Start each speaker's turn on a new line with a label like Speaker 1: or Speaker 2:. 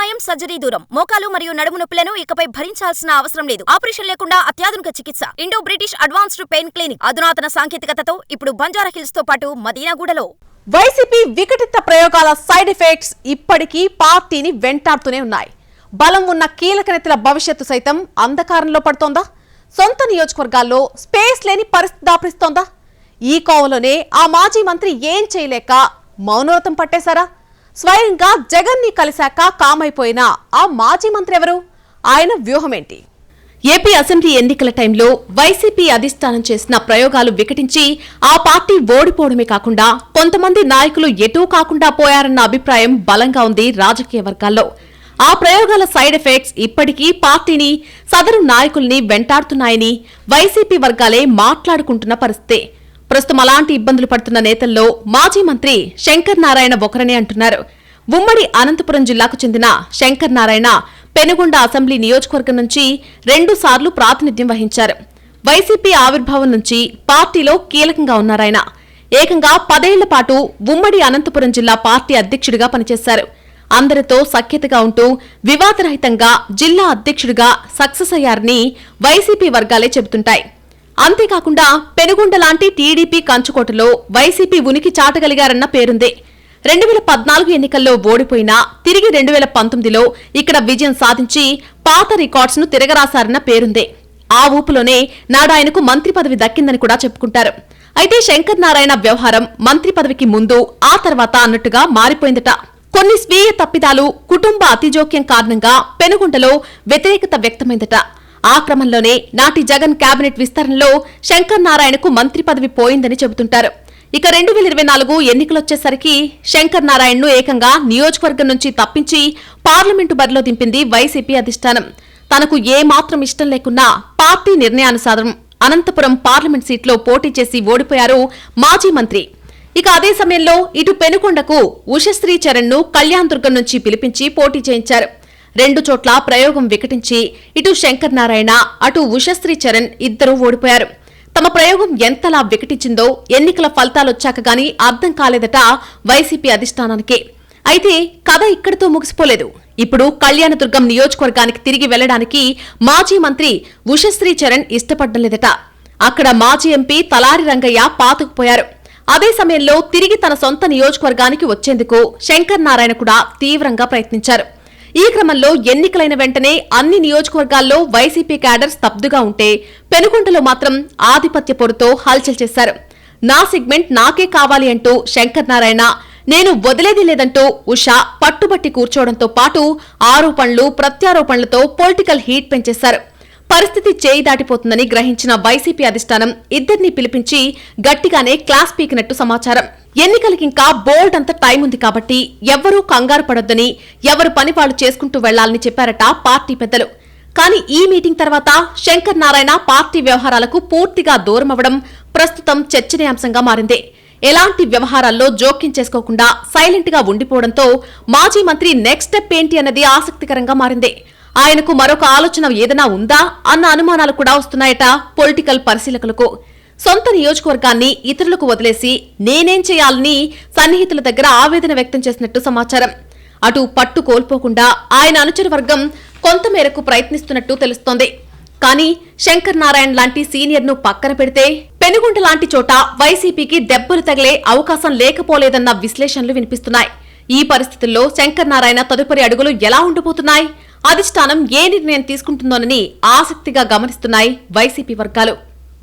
Speaker 1: మాయం సర్జరీ దూరం. మోకాలు మరియు నడుము నొప్పులను ఇకపై భరించాల్సిన అవసరం లేదు. ఆపరేషన్ లేకుండా అత్యాధునిక చికిత్స. Indo British advanced pain clinic. అధునాతన సాంకేతికతతో ఇప్పుడు బంజారాహిల్స్ తో పాటు మదీనాగూడలో.
Speaker 2: వైసీపీ వికటిత ప్రయోగాల సైడ్ ఎఫెక్ట్స్ ఇప్పటికీ పార్టీని వెంటాడుతూనే ఉన్నాయి. బలం ఉన్న కీలక నేతల భవిష్యత్తు సైతం అంధకారంలో పడుతోందా? సొంత నియోజకవర్గాల్లో స్పేస్ లేని పరిస్థితి దాపరిస్తోందా? ఈ కోవలోనే ఆ మాజీ మంత్రి ఏం చేయలేక మౌనవ్రతం పట్టేశారా? స్వయంగా జగన్ ని కలిశాక కామైపోయిన ఆ మాజీ మంత్రి ఎవరు? ఆయన వ్యూహమేంటి? ఏపీ అసెంబ్లీ ఎన్నికల టైంలో వైసీపీ అధిష్టానం చేసిన ప్రయోగాలు వికటించి ఆ పార్టీ ఓడిపోవడమే కాకుండా కొంతమంది నాయకులు ఎటూ కాకుండా పోయారన్న అభిప్రాయం బలంగా ఉంది రాజకీయ వర్గాల్లో. ఆ ప్రయోగాల సైడ్ ఎఫెక్ట్స్ ఇప్పటికీ పార్టీని, సదరు నాయకుల్ని వెంటాడుతున్నాయని వైసీపీ వర్గాలే మాట్లాడుకుంటున్న పరిస్థితి. ప్రస్తుతం అలాంటి ఇబ్బందులు పడుతున్న నేతల్లో మాజీ మంత్రి శంకర్ నారాయణ ఒకరనే అంటున్నారు. ఉమ్మడి అనంతపురం జిల్లాకు చెందిన శంకర్ నారాయణ పెనుగొండ అసెంబ్లీ నియోజకవర్గం నుంచి 2 సార్లు ప్రాతినిధ్యం వహించారు. వైసీపీ ఆవిర్భావం నుంచి పార్టీలో కీలకంగా ఉన్నారాయన. ఏకంగా 10 ఏళ్ల పాటు ఉమ్మడి అనంతపురం జిల్లా పార్టీ అధ్యక్షుడిగా పనిచేశారు. అందరితో సఖ్యతగా ఉంటూ వివాదరహితంగా జిల్లా అధ్యక్షుడిగా సక్సెస్ అయ్యారని వైసీపీ వర్గాలే చెబుతుంటాయి. అంతేకాకుండా పెనుగొండ లాంటి టీడీపీ కంచుకోటలో వైసీపీ ఉనికి చాటగలిగారన్న పేరుంది. 2014 ఎన్నికల్లో ఓడిపోయినా తిరిగి 2019లో ఇక్కడ విజయం సాధించి పాత రికార్డ్స్ ను తిరగరాశారన్న పేరుంది. ఆ ఊపులోనే నాడాయనకు మంత్రి పదవి దక్కిందని కూడా చెప్పుకుంటారు. అయితే శంకర్ నారాయణ వ్యవహారం మంత్రి పదవికి ముందు, ఆ తర్వాత అన్నట్టుగా మారిపోయిందట. కొన్ని స్వీయ తప్పిదాలు, కుటుంబ అతిజోక్యం కారణంగా పెనుగొండలో వ్యతిరేకత వ్యక్తమైందట. ఆ క్రమంలోనే నాటి జగన్ కేబినెట్ విస్తరణలో శంకర్ నారాయణకు మంత్రి పదవి పోయిందని చెబుతుంటారు. ఇక 2024 ఎన్నికలొచ్చేసరికి శంకర్ నారాయణను ఏకంగా నియోజకవర్గం నుంచి తప్పించి పార్లమెంటు బరిలో దింపింది వైసీపీ అధిష్టానం. తనకు ఏమాత్రం ఇష్టం లేకున్నా పార్టీ నిర్ణయానుసారం అనంతపురం పార్లమెంట్ సీట్లో పోటీ చేసి ఓడిపోయారు మాజీ మంత్రి. ఇక అదే సమయంలో ఇటు పెనుకొండకు ఉషశ్రీ చరణ్ ను కళ్యాణ్ దుర్గం నుంచి పిలిపించి పోటీ చేయించారు. 2 చోట్ల ప్రయోగం వికటించి ఇటు శంకర్ నారాయణ, అటు ఉషశ్రీ చరణ్ ఇద్దరూ ఓడిపోయారు. తమ ప్రయోగం ఎంతలా వికటించిందో ఎన్నికల ఫలితాలొచ్చాక గానీ అర్థం కాలేదట వైసీపీ అధిష్టానానికి. అయితే కథ ఇక్కడితో ముగిసిపోలేదు. ఇప్పుడు కళ్యాణదుర్గం నియోజకవర్గానికి తిరిగి వెళ్లడానికి మాజీ మంత్రి ఉషశ్రీ చరణ్ ఇష్టపడ్డం లేదట. అక్కడ మాజీ ఎంపీ తలారి రంగయ్య పాతుకుపోయారు. అదే సమయంలో తిరిగి తన సొంత నియోజకవర్గానికి వచ్చేందుకు శంకర్ నారాయణ కూడా తీవ్రంగా ప్రయత్నించారు. ఈ క్రమంలో ఎన్నికలైన వెంటనే అన్ని నియోజకవర్గాల్లో వైసీపీ క్యాడర్ స్తబ్దుగా ఉంటే పెనుగొండలో మాత్రం ఆధిపత్య పొరుతో హల్చల్ చేశారు. నా సెగ్మెంట్ నాకే కావాలి అంటూ శంకర్ నారాయణ, నేను వదిలేది లేదంటూ ఉషా పట్టుబట్టి కూర్చోవడంతో పాటు ఆరోపణలు, ప్రత్యారోపణలతో పొలిటికల్ హీట్ పెంచేశారు. పరిస్థితి చేయి దాటిపోతుందని గ్రహించిన వైసీపీ అధిష్టానం ఇద్దరిని పిలిపించి గట్టిగానే క్లాస్ పీకినట్టు సమాచారం. ఎన్నికలకింకా బోల్డ్ అంత టైం ఉంది కాబట్టి ఎవ్వరూ కంగారు పడొద్దని, ఎవరు పని వాళ్లు చేసుకుంటూ వెళ్లాలని చెప్పారట పార్టీ పెద్దలు. కానీ ఈ మీటింగ్ తర్వాత శంకర్ నారాయణ పార్టీ వ్యవహారాలకు పూర్తిగా దూరమవ్వడం ప్రస్తుతం చర్చనీయాంశంగా మారింది. ఎలాంటి వ్యవహారాల్లో జోక్యం చేసుకోకుండా సైలెంట్ గా ఉండిపోవడంతో మాజీ మంత్రి నెక్స్ట్ స్టెప్ ఏంటి అన్నది ఆసక్తికరంగా మారింది. ఆయనకు మరొక ఆలోచన ఏదైనా ఉందా అన్న అనుమానాలు కూడా వస్తున్నాయట పొలిటికల్ పరిశీలకులకు. సొంత నియోజకవర్గాన్ని ఇతరులకు వదిలేసి నేనేం చేయాలని సన్నిహితుల దగ్గర ఆవేదన వ్యక్తం చేసినట్టు సమాచారం. అటు పట్టు కోల్పోకుండా ఆయన అనుచర వర్గం కొంతమేరకు ప్రయత్నిస్తున్నట్టు తెలుస్తోంది. కానీ శంకర్ నారాయణ లాంటి సీనియర్ ను పక్కన పెడితే పెనుగొండ లాంటి చోట వైసీపీకి దెబ్బలు తగిలే అవకాశం లేకపోలేదన్న విశ్లేషణలు వినిపిస్తున్నాయి. ఈ పరిస్థితుల్లో శంకర్ నారాయణ తదుపరి అడుగులు ఎలా ఉండబోతున్నాయి? అధిష్టానం ఏ నిర్ణయం తీసుకుంటుందోనని ఆసక్తిగా గమనిస్తున్నాయి వైసీపీ వర్గాలు.